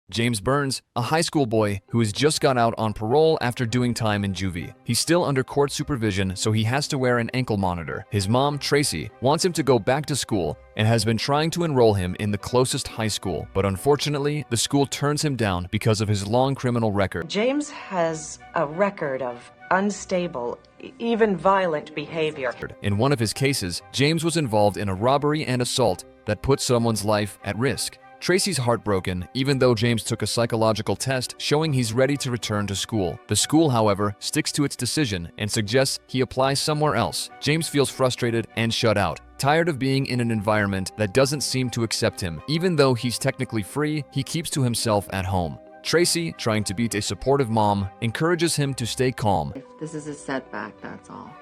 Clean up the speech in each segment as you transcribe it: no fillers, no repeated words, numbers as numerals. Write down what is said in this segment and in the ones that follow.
James Burns, a high school boy who has just got out on parole after doing time in juvie. He's still under court supervision, so he has to wear an ankle monitor. His mom, Tracy, wants him to go back to school and has been trying to enroll him in the closest high school, but unfortunately, the school turns him down because of his long criminal record. James has a record of unstable, even violent behavior. In one of his cases, James was involved in a robbery and assault that put someone's life at risk. Tracy's heartbroken, even though James took a psychological test showing he's ready to return to school. The school, however, sticks to its decision and suggests he apply somewhere else. James feels frustrated and shut out, tired of being in an environment that doesn't seem to accept him. Even though he's technically free, he keeps to himself at home. Tracy, trying to be a supportive mom, encourages him to stay calm. This is a setback, that's all.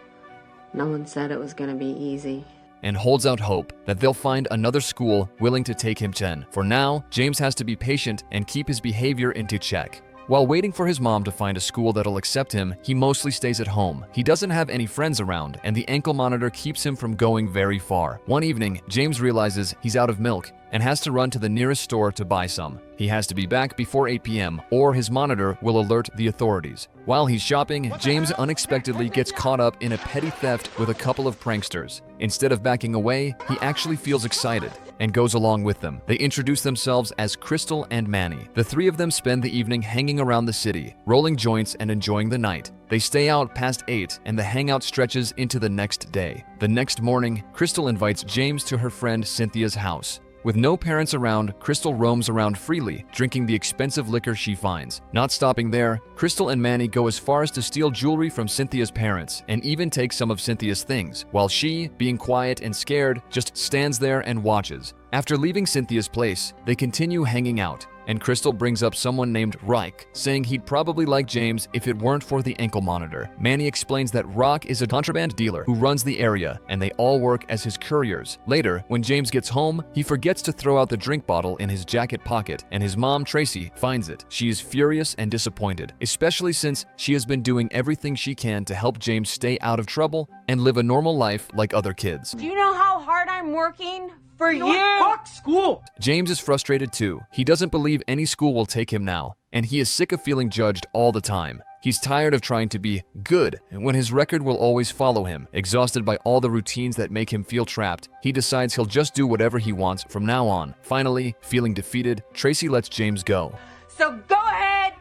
No one said it was gonna be easy. And holds out hope that they'll find another school willing to take him in. For now, James has to be patient and keep his behavior into check. While waiting for his mom to find a school that'll accept him, he mostly stays at home. He doesn't have any friends around, and the ankle monitor keeps him from going very far. One evening, James realizes he's out of milk and has to run to the nearest store to buy some. He has to be back before 8 p.m. or his monitor will alert the authorities. While he's shopping, James unexpectedly gets caught up in a petty theft with a couple of pranksters. Instead of backing away, he actually feels excited and goes along with them. They introduce themselves as Crystal and Manny. The three of them spend the evening hanging around the city, rolling joints and enjoying the night. They stay out past 8 and the hangout stretches into the next day. The next morning, Crystal invites James to her friend Cynthia's house. With no parents around, Crystal roams around freely, drinking the expensive liquor she finds. Not stopping there, Crystal and Manny go as far as to steal jewelry from Cynthia's parents and even take some of Cynthia's things, while she, being quiet and scared, just stands there and watches. After leaving Cynthia's place, they continue hanging out, and Crystal brings up someone named Reich, saying he'd probably like James if it weren't for the ankle monitor. Manny explains that Rock is a contraband dealer who runs the area, and they all work as his couriers. Later, when James gets home, he forgets to throw out the drink bottle in his jacket pocket, and his mom, Tracy, finds it. She is furious and disappointed, especially since she has been doing everything she can to help James stay out of trouble and live a normal life like other kids. Do you know how hard I'm working? For you! Fuck school! James is frustrated too. He doesn't believe any school will take him now, and he is sick of feeling judged all the time. He's tired of trying to be good when his record will always follow him. Exhausted by all the routines that make him feel trapped, he decides he'll just do whatever he wants from now on. Finally, feeling defeated, Tracy lets James go. So go ahead!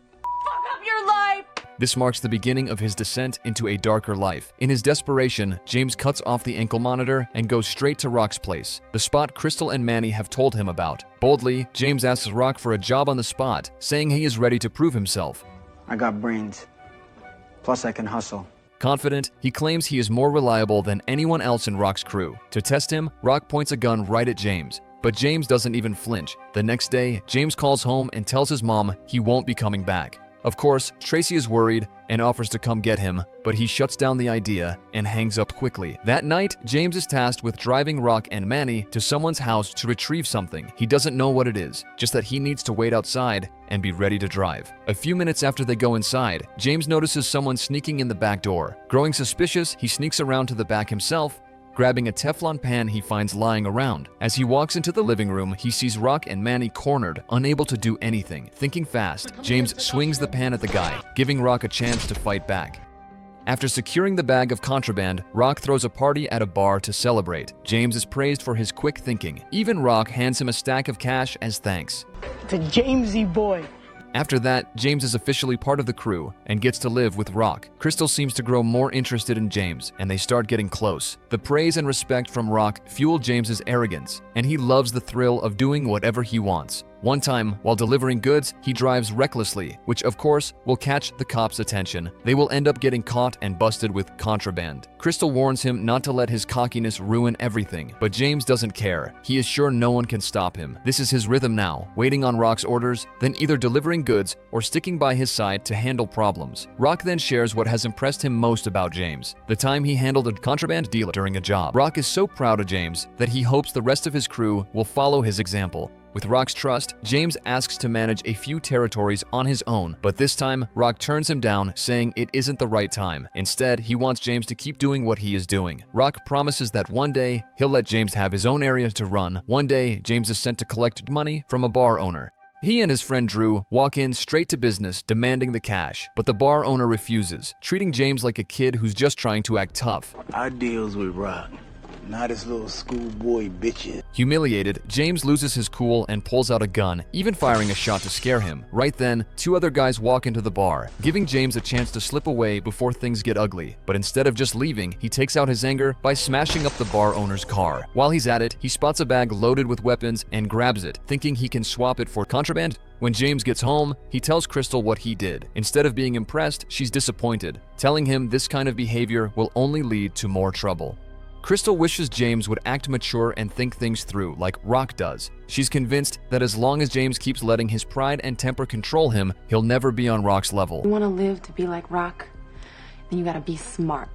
Fuck up your life! This marks the beginning of his descent into a darker life. In his desperation, James cuts off the ankle monitor and goes straight to Rock's place, the spot Crystal and Manny have told him about. Boldly, James asks Rock for a job on the spot, saying he is ready to prove himself. I got brains. Plus I can hustle. Confident, he claims he is more reliable than anyone else in Rock's crew. To test him, Rock points a gun right at James, but James doesn't even flinch. The next day, James calls home and tells his mom he won't be coming back. Of course, Tracy is worried and offers to come get him, but he shuts down the idea and hangs up quickly. That night, James is tasked with driving Rock and Manny to someone's house to retrieve something. He doesn't know what it is, just that he needs to wait outside and be ready to drive. A few minutes after they go inside, James notices someone sneaking in the back door. Growing suspicious, he sneaks around to the back himself, grabbing a Teflon pan he finds lying around. As he walks into the living room, he sees Rock and Manny cornered, unable to do anything. Thinking fast, James swings the pan at the guy, giving Rock a chance to fight back. After securing the bag of contraband, Rock throws a party at a bar to celebrate. James is praised for his quick thinking. Even Rock hands him a stack of cash as thanks. It's a Jamesy boy. After that, James is officially part of the crew and gets to live with Rock. Crystal seems to grow more interested in James, and they start getting close. The praise and respect from Rock fuel James's arrogance, and he loves the thrill of doing whatever he wants. One time, while delivering goods, he drives recklessly, which of course will catch the cops' attention. They will end up getting caught and busted with contraband. Crystal warns him not to let his cockiness ruin everything, but James doesn't care. He is sure no one can stop him. This is his rhythm now, waiting on Rock's orders, then either delivering goods or sticking by his side to handle problems. Rock then shares what has impressed him most about James, the time he handled a contraband dealer during a job. Rock is so proud of James that he hopes the rest of his crew will follow his example. With Rock's trust, James asks to manage a few territories on his own, but this time, Rock turns him down, saying it isn't the right time. Instead, he wants James to keep doing what he is doing. Rock promises that one day, he'll let James have his own area to run. One day, James is sent to collect money from a bar owner. He and his friend Drew walk in straight to business, demanding the cash, but the bar owner refuses, treating James like a kid who's just trying to act tough. Our deals with Rock, not his little schoolboy bitches. Humiliated, James loses his cool and pulls out a gun, even firing a shot to scare him. Right then, two other guys walk into the bar, giving James a chance to slip away before things get ugly. But instead of just leaving, he takes out his anger by smashing up the bar owner's car. While he's at it, he spots a bag loaded with weapons and grabs it, thinking he can swap it for contraband. When James gets home, he tells Crystal what he did. Instead of being impressed, she's disappointed, telling him this kind of behavior will only lead to more trouble. Crystal wishes James would act mature and think things through like Rock does. She's convinced that as long as James keeps letting his pride and temper control him, he'll never be on Rock's level. You want to live to be like Rock, then you gotta be smart.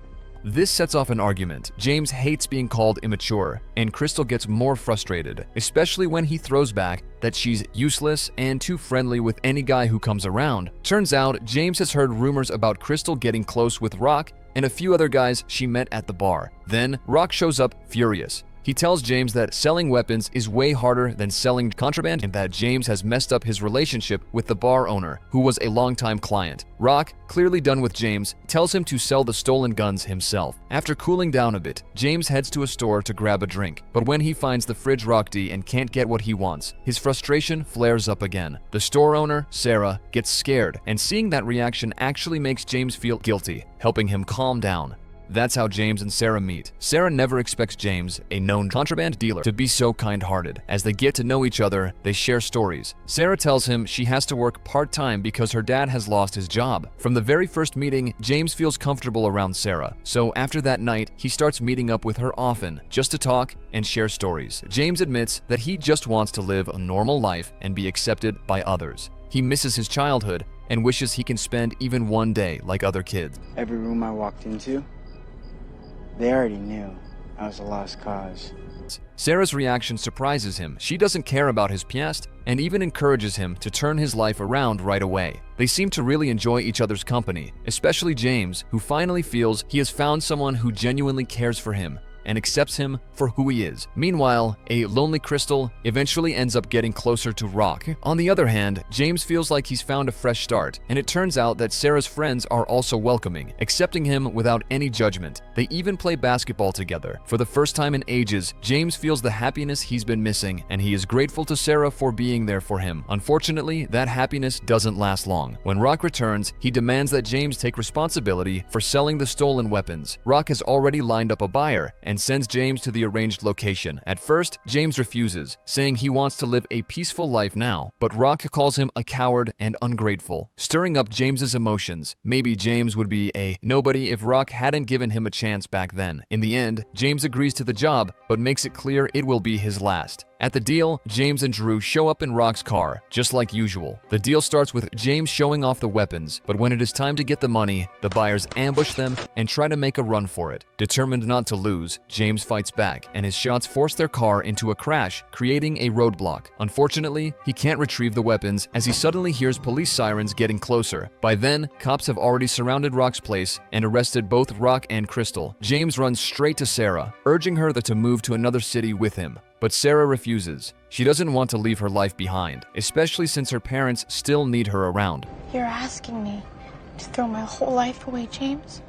This sets off an argument. James hates being called immature, and Crystal gets more frustrated, especially when he throws back that she's useless and too friendly with any guy who comes around. Turns out, James has heard rumors about Crystal getting close with Rock and a few other guys she met at the bar. Then, Rock shows up furious. He tells James that selling weapons is way harder than selling contraband and that James has messed up his relationship with the bar owner, who was a longtime client. Rock, clearly done with James, tells him to sell the stolen guns himself. After cooling down a bit, James heads to a store to grab a drink, but when he finds the fridge locked and can't get what he wants, his frustration flares up again. The store owner, Sarah, gets scared, and seeing that reaction actually makes James feel guilty, helping him calm down. That's how James and Sarah meet. Sarah never expects James, a known contraband dealer, to be so kind-hearted. As they get to know each other, they share stories. Sarah tells him she has to work part-time because her dad has lost his job. From the very first meeting, James feels comfortable around Sarah. So after that night, he starts meeting up with her often, just to talk and share stories. James admits that he just wants to live a normal life and be accepted by others. He misses his childhood and wishes he can spend even one day like other kids. Every room I walked into, they already knew I was a lost cause. Sarah's reaction surprises him. She doesn't care about his past and even encourages him to turn his life around right away. They seem to really enjoy each other's company, especially James, who finally feels he has found someone who genuinely cares for him and accepts him for who he is. Meanwhile, a lonely Crystal eventually ends up getting closer to Rock. On the other hand, James feels like he's found a fresh start, and it turns out that Sarah's friends are also welcoming, accepting him without any judgment. They even play basketball together. For the first time in ages, James feels the happiness he's been missing, and he is grateful to Sarah for being there for him. Unfortunately, that happiness doesn't last long. When Rock returns, he demands that James take responsibility for selling the stolen weapons. Rock has already lined up a buyer and sends James to the arranged location. At first, James refuses, saying he wants to live a peaceful life now, but Rock calls him a coward and ungrateful, stirring up James's emotions. Maybe James would be a nobody if Rock hadn't given him a chance back then. In the end, James agrees to the job, but makes it clear it will be his last. At the deal, James and Drew show up in Rock's car, just like usual. The deal starts with James showing off the weapons, but when it is time to get the money, the buyers ambush them and try to make a run for it. Determined not to lose, James fights back, and his shots force their car into a crash, creating a roadblock. Unfortunately, he can't retrieve the weapons as he suddenly hears police sirens getting closer. By then, cops have already surrounded Rock's place and arrested both Rock and Crystal. James runs straight to Sarah, urging her to move to another city with him. But Sarah refuses. She doesn't want to leave her life behind, especially since her parents still need her around. You're asking me to throw my whole life away, James?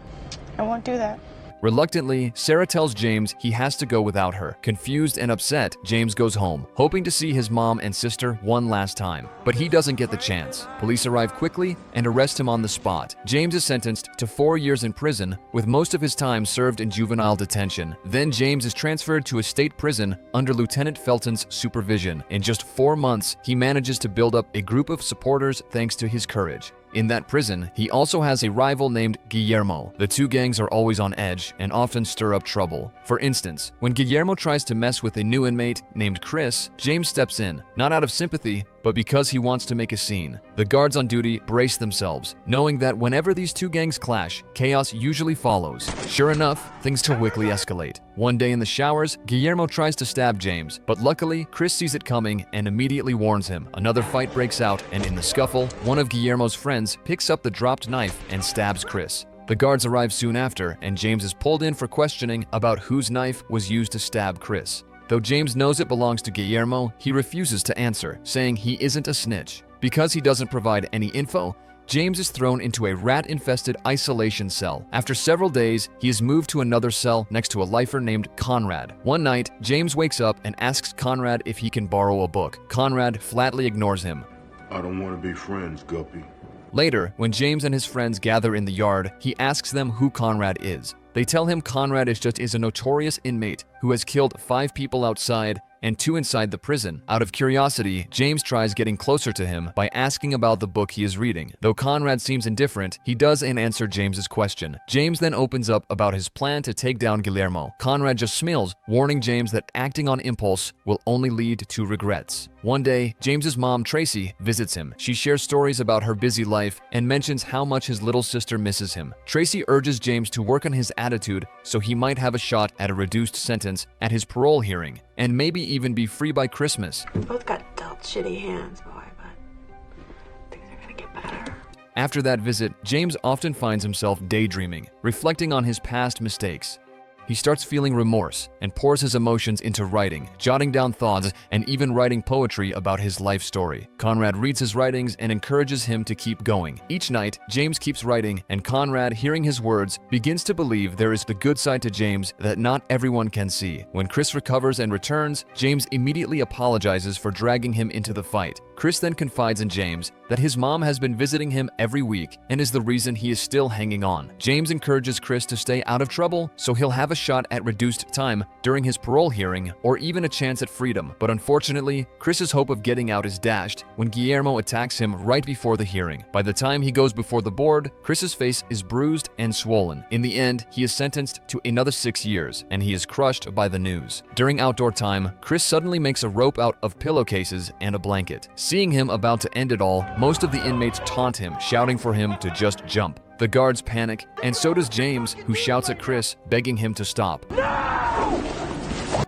I won't do that. Reluctantly, Sarah tells James he has to go without her. Confused and upset, James goes home, hoping to see his mom and sister one last time. But he doesn't get the chance. Police arrive quickly and arrest him on the spot. James is sentenced to 4 years in prison, with most of his time served in juvenile detention. Then James is transferred to a state prison under Lieutenant Felton's supervision. In just 4 months, he manages to build up a group of supporters thanks to his courage. In that prison, he also has a rival named Guillermo. The two gangs are always on edge and often stir up trouble. For instance, when Guillermo tries to mess with a new inmate named Chris, James steps in, not out of sympathy, but because he wants to make a scene. The guards on duty brace themselves, knowing that whenever these two gangs clash, chaos usually follows. Sure enough, things quickly escalate. One day in the showers, Guillermo tries to stab James, but luckily, Chris sees it coming and immediately warns him. Another fight breaks out, and in the scuffle, one of Guillermo's friends picks up the dropped knife and stabs Chris. The guards arrive soon after, and James is pulled in for questioning about whose knife was used to stab Chris. Though James knows it belongs to Guillermo, he refuses to answer, saying he isn't a snitch. Because he doesn't provide any info, James is thrown into a rat-infested isolation cell. After several days, he is moved to another cell next to a lifer named Conrad. One night, James wakes up and asks Conrad if he can borrow a book. Conrad flatly ignores him. I don't want to be friends, Guppy. Later, when James and his friends gather in the yard, he asks them who Conrad is. They tell him Conrad is a notorious inmate who has killed 5 people outside and 2 inside the prison. Out of curiosity, James tries getting closer to him by asking about the book he is reading. Though Conrad seems indifferent, he does answer James's question. James then opens up about his plan to take down Guillermo. Conrad just smiles, warning James that acting on impulse will only lead to regrets. One day, James's mom, Tracy, visits him. She shares stories about her busy life and mentions how much his little sister misses him. Tracy urges James to work on his attitude so he might have a shot at a reduced sentence at his parole hearing, and maybe even be free by Christmas. We both got dealt shitty hands, boy, but things are gonna get better. After that visit, James often finds himself daydreaming, reflecting on his past mistakes. He starts feeling remorse and pours his emotions into writing, jotting down thoughts, and even writing poetry about his life story. Conrad reads his writings and encourages him to keep going. Each night, James keeps writing, and Conrad, hearing his words, begins to believe there is the good side to James that not everyone can see. When Chris recovers and returns, James immediately apologizes for dragging him into the fight. Chris then confides in James that his mom has been visiting him every week and is the reason he is still hanging on. James encourages Chris to stay out of trouble so he'll have a shot at reduced time during his parole hearing or even a chance at freedom. But unfortunately, Chris's hope of getting out is dashed when Guillermo attacks him right before the hearing. By the time he goes before the board, Chris's face is bruised and swollen. In the end, he is sentenced to another 6 years, and he is crushed by the news. During outdoor time, Chris suddenly makes a rope out of pillowcases and a blanket. Seeing him about to end it all, most of the inmates taunt him, shouting for him to just jump. The guards panic, and so does James, who shouts at Chris, begging him to stop.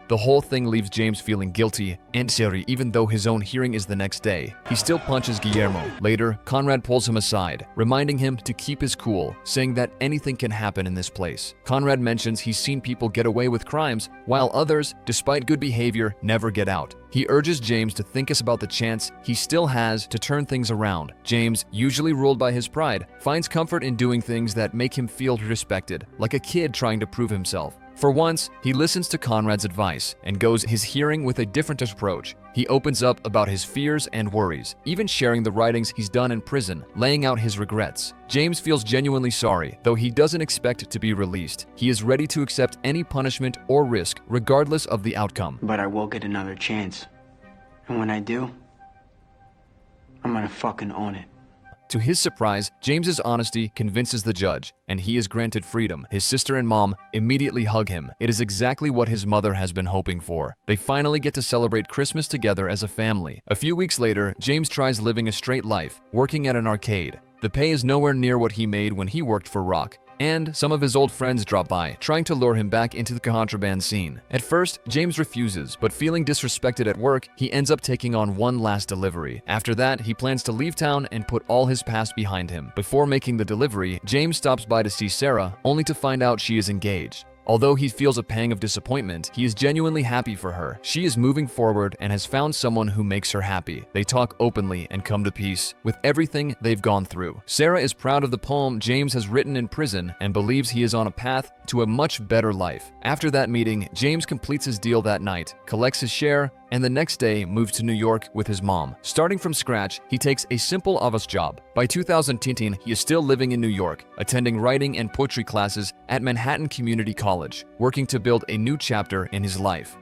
The whole thing leaves James feeling guilty and sorry even though his own hearing is the next day. He still punches Guillermo. Later, Conrad pulls him aside, reminding him to keep his cool, saying that anything can happen in this place. Conrad mentions he's seen people get away with crimes, while others, despite good behavior, never get out. He urges James to think about the chance he still has to turn things around. James, usually ruled by his pride, finds comfort in doing things that make him feel respected, like a kid trying to prove himself. For once, he listens to Conrad's advice and goes his hearing with a different approach. He opens up about his fears and worries, even sharing the writings he's done in prison, laying out his regrets. James feels genuinely sorry, though he doesn't expect to be released. He is ready to accept any punishment or risk, regardless of the outcome. But I will get another chance. And when I do, I'm gonna fucking own it. To his surprise, James's honesty convinces the judge, and he is granted freedom. His sister and mom immediately hug him. It is exactly what his mother has been hoping for. They finally get to celebrate Christmas together as a family. A few weeks later, James tries living a straight life, working at an arcade. The pay is nowhere near what he made when he worked for Rock, and some of his old friends drop by, trying to lure him back into the contraband scene. At first, James refuses, but feeling disrespected at work, he ends up taking on one last delivery. After that, he plans to leave town and put all his past behind him. Before making the delivery, James stops by to see Sarah, only to find out she is engaged. Although he feels a pang of disappointment, he is genuinely happy for her. She is moving forward and has found someone who makes her happy. They talk openly and come to peace with everything they've gone through. Sarah is proud of the poem James has written in prison and believes he is on a path to a much better life. After that meeting, James completes his deal that night, collects his share, and the next day moves to New York with his mom. Starting from scratch, he takes a simple office job. By 2010, he is still living in New York, attending writing and poetry classes at Manhattan Community College, working to build a new chapter in his life.